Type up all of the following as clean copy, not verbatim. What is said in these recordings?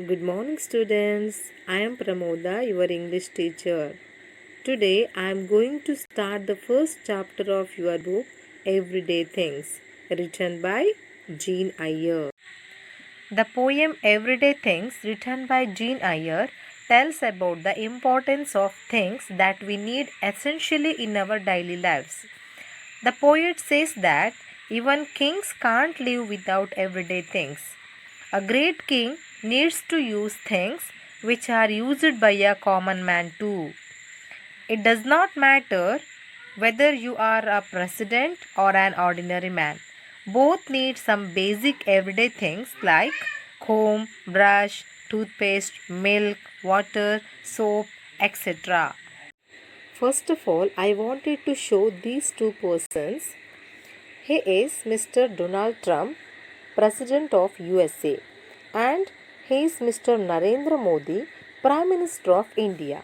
Good morning, students. I am Pramoda, your English teacher. Today I am going to start the first chapter of your book, Everyday Things, written by Jean Iyer. The poem Everyday Things, written by Jean Iyer, tells about the importance of things that we need essentially in our daily lives. The poet says that even kings can't live without everyday things. A great king needs to use things which are used by a common man too. It does not matter whether you are a president or an ordinary man. Both need some basic everyday things like comb, brush, toothpaste, milk, water, soap, etc. First of all, I wanted to show these two persons. He is Mr. Donald Trump, President of USA, and he is Mr. Narendra Modi, Prime Minister of India.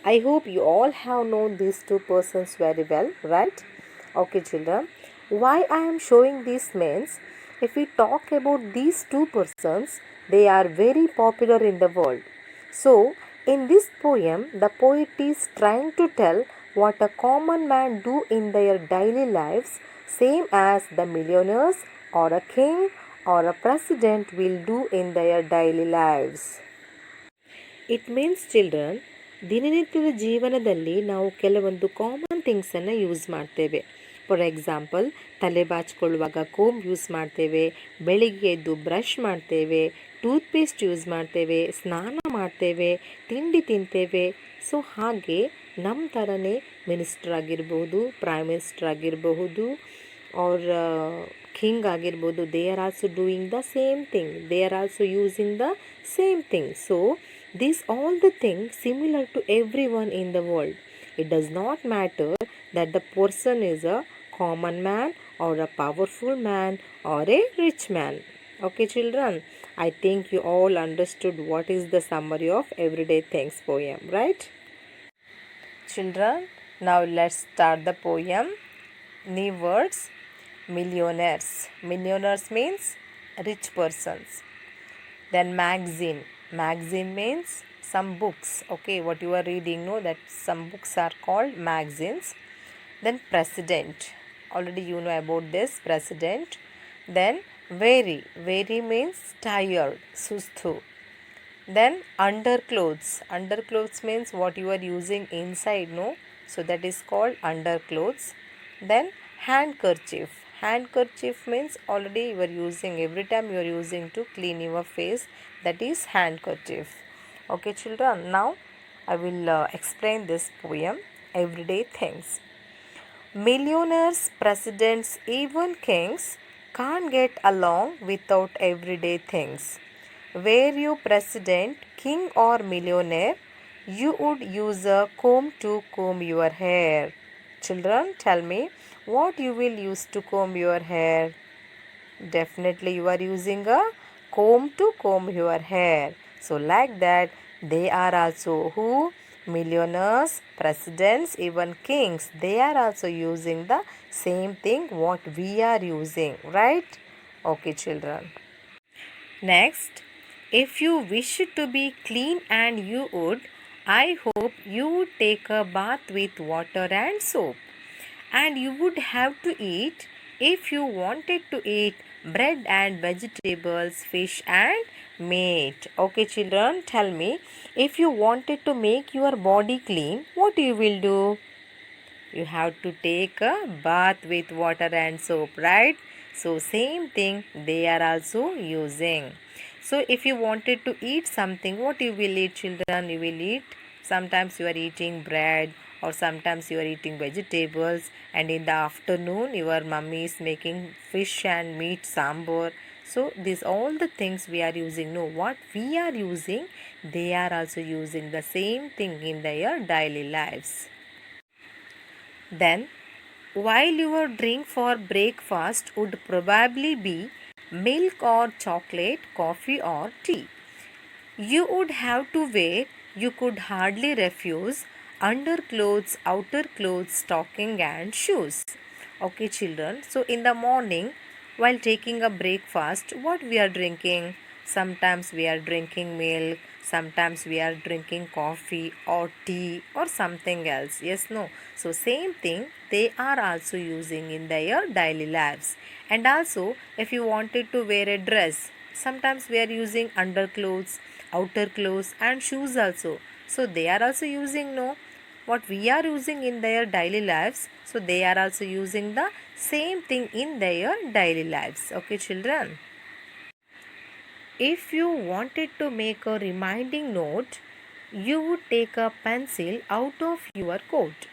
I hope you all have known these two persons very well, right? Okay, children. Why I am showing these means, if we talk about these two persons, they are very popular in the world. So, in this poem, the poet is trying to tell what a common man do in their daily lives, same as the millionaires or a king or a president will do in their daily lives. It means children ದಿನನಿತ್ಯದ ಜೀವನದಲ್ಲಿ ನಾವು ಕೆಲವೊಂದು common ಥಿಂಗ್ಸನ್ನು use ಮಾಡ್ತೇವೆ. For example, ತಲೆ ಬಾಚಿಕೊಳ್ಳುವಾಗ Kom use ಮಾಡ್ತೇವೆ, ಬೆಳಿಗ್ಗೆ ಎದ್ದು brush ಮಾಡ್ತೇವೆ, ಟೂತ್ಪೇಸ್ಟ್ ಯೂಸ್ ಮಾಡ್ತೇವೆ, ಸ್ನಾನ ಮಾಡ್ತೇವೆ, ತಿಂಡಿ ತಿಂತೇವೆ. ಸೊ ಹಾಗೆ ನಮ್ಮ ಥರನೇ ಮಿನಿಸ್ಟರ್ ಆಗಿರ್ಬೋದು, ಪ್ರೈಮ್ ಮಿನಿಸ್ಟರ್ ಆಗಿರಬಹುದು, ಆರ್ ಕಿಂಗ್ ಆಗಿರ್ಬೋದು, they are also doing the same thing, they are also using the same thing. So these all the things similar to everyone in the world. It does not matter that the person is a common man or a powerful man or a rich man. Okay, children, I think you all understood what is the summary of Everyday Things poem, right? Children, now let's start the poem. New words. Millionaires. Millionaires means rich persons. Then magazine. Magazine means some books. Okay, what you are reading, no, that some books are called magazines. Then president. Already you know about this, president. Then very. Very means tired, sustu. Then underclothes. Underclothes means what you are using inside, no, so that is called underclothes. Then handkerchief. Handkerchief means already you are using, every time you are using to clean your face, that is handkerchief. Okay, children, now I will explain this poem, Everyday Things. Millionaires, presidents, even kings can't get along without everyday things. Were you president, king or millionaire, you would use a comb to comb your hair. Children, tell me, what you will use to comb your hair? Definitely you are using a comb to comb your hair. So like that, they are also who? Millionaires, presidents, even kings. They are also using the same thing what we are using, right? Okay, children. Next, if you wish to be clean and you would, I hope you would take a bath with water and soap. And you would have to eat, if you wanted to eat, bread and vegetables, fish and meat. Okay, children, tell me, if you wanted to make your body clean, what you will do? You have to take a bath with water and soap, right? So same thing they are also using. So if you wanted to eat something, what you will eat, children? You will eat, sometimes you are eating bread, or sometimes you are eating vegetables, and in the afternoon your mummy is making fish and meat sambar. So these all the things we are using. No, what we are using, they are also using the same thing in their daily lives. Then, while your drink for breakfast would probably be milk or chocolate, coffee or tea, you would have to wear, you could hardly refuse, underclothes, outer clothes, stocking and shoes. Okay, children, so in the morning while taking a breakfast, what we are drinking? Sometimes we are drinking milk, sometimes we are drinking coffee or tea or something else. Yes, no. So same thing they are also using in their daily lives. And also if you wanted to wear a dress, sometimes we are using underclothes, outer clothes and shoes also. So they are also using, no, what we are using in their daily lives. So they are also using the same thing in their daily lives. Okay, children. If you wanted to make a reminding note, you would take a pencil out of your coat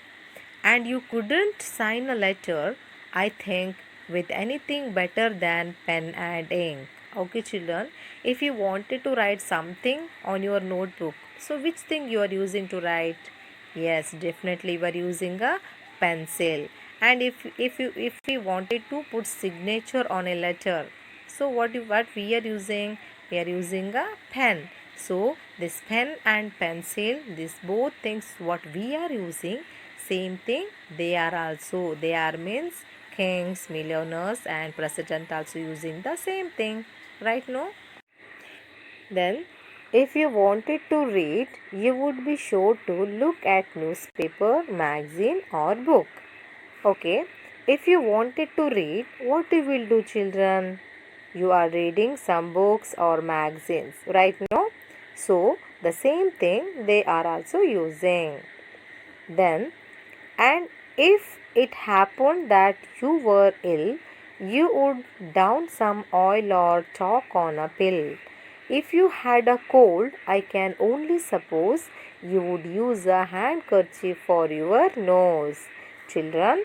and you couldn't sign a letter, I think, with anything better than pen and ink. Okay, children, if you wanted to write something on your notebook, so which thing you are using to write? Yes, definitely you are using a pencil. And if we wanted to put signature on a letter, so what we are using? We are using a pen. So this pen and pencil, these both things what we are using, same thing they are also. They are means kings, millionaires and president also using the same thing. Right, no? Then, if you wanted to read, you would be sure to look at newspaper, magazine or book. Okay, if you wanted to read, what you will do, children? You are reading some books or magazines, right now? So, the same thing they are also using. Then, and if it happened that you were ill, you would down some oil or chalk on a pill. If you had a cold, I can only suppose you would use a handkerchief for your nose. Children,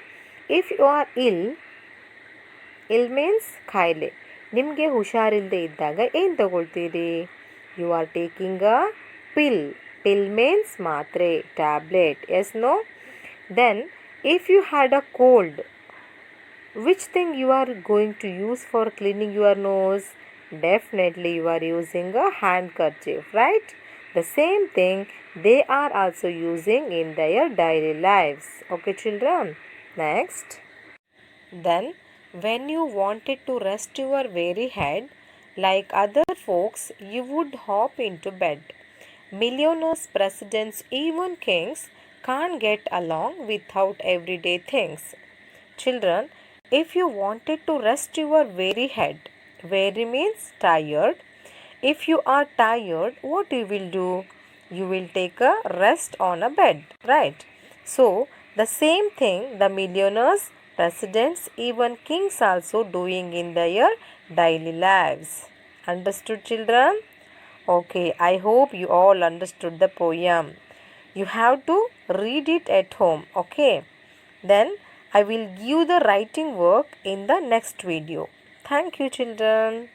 if you are ill means ಖಾಯಿಲೆ. ನಿಮಗೆ ಹುಷಾರಿಲ್ಲದೆ ಇದ್ದಾಗ ಏನು ತಗೊಳ್ತೀರಿ? You are taking a pill. Pill means ಮಾತ್ರೆ, tablet. Yes, no? Then, if you had a cold, which thing you are going to use for cleaning your nose? Definitely you are using a handkerchief, right? The same thing they are also using in their daily lives. Okay, children? Next. Then, when you wanted to rest your weary head, like other folks, you would hop into bed. Millionaires, presidents, even kings can't get along without everyday things. Children, if you wanted to rest your weary head, weary means tired. If you are tired, what you will do? You will take a rest on a bed, right? So, the same thing the millionaires, presidents, even kings also doing in their daily lives. Understood, children? Okay, I hope you all understood the poem. You have to read it at home, okay? Then I will give the writing work in the next video. Thank you, children.